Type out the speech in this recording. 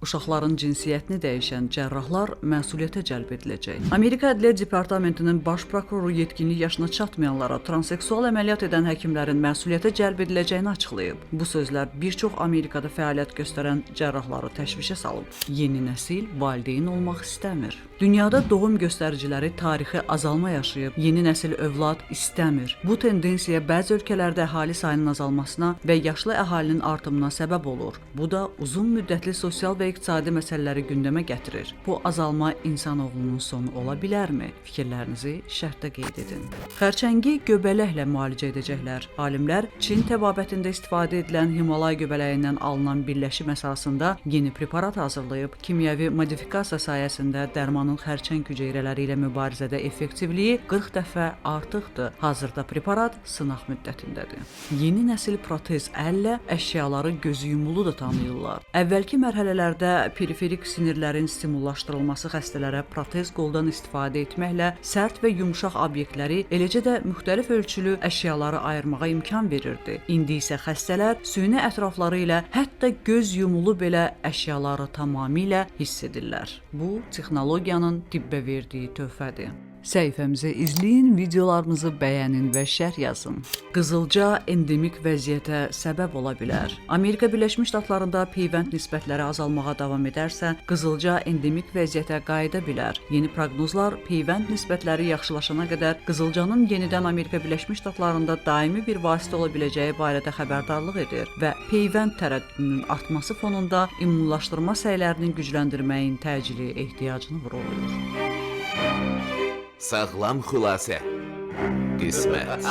uşaqların cinsiyyətini dəyişən cərrahlar məsuliyyətə cəlb ediləcək. Amerika Ədliyyə Departamentinin baş prokuroru yetkinlik yaşına çatmayanlara transseksual əməliyyat edən həkimlərin məsuliyyətə cəlb ediləcəyini açıqlayıb. Bu sözlər bir çox Amerikada fəaliyyət göstərən cərrahları təşvişə salıb. Yeni nəsil valideyn olmaq istəmir. Dünyada doğum göstəriciləri tarixi azalma yaşayıb, yeni nəsil övlad istəmir. Bu tendensiya bəzi ölkələrdə əhali sayının azalmasına və yaşlı əhalinin artımına səbəb olur. Bu da uzun müddətli sosial və iqtisadi məsələləri gündəmə gətirir. Bu azalma insanoğlunun sonu ola bilərmi? Fikirlərinizi şərhdə qeyd edin. Xərçəngi göbələklə müalicə edəcəklər. Alimlər Çin təbabətində istifadə edilən Himalay göbələyindən alınan birləşim əsasında yeni preparat hazırlayıb. Kimyəvi modifikasiya sayəsində dərmanın xərçəng hüceyrələri ilə mübarizədə effektivliyi 40 dəfə artıqdır. Hazırda preparat sınaq müddətindədir. Yeni nəsil protez əllə əşyaları gözü yumulu da tanıyırlar. Əvvəlki mərhələlərdə periferik sinirlərin stimullaşdırılması xəstələrə protez qoldan istifadə etməklə sərt və yumşaq obyektləri, eləcə də müxtəlif ölçülü əşyaları ayırmağa imkan verirdi. İndi isə xəstələr süni ətrafları ilə hətta göz yumulu belə əşyaları tamamilə hiss edirlər. Bu texnologiyanın tibbə verdiyi töhfədir. Səhifəmizi izləyin, videolarımızı bəyənin və şərh yazın. Qızılca endemik vəziyyətə səbəb ola bilər. Amerika Birləşmiş Ştatlarında peyvənd nisbətləri azalmağa davam edərsə, qızılca endemik vəziyyətə qayıda bilər. Yeni proqnozlar peyvənd nisbətləri yaxşılaşana qədər qızılcanın yenidən Amerika Birləşmiş Ştatlarında daimi bir vasitə ola biləcəyi barədə xəbərdarlıq edir və peyvənd tərəddüdünün artması fonunda immunlaşdırma səylərinin gücləndirməyin təcili ehtiyacını vurğulayır. Sağlam xülasə. Qismət.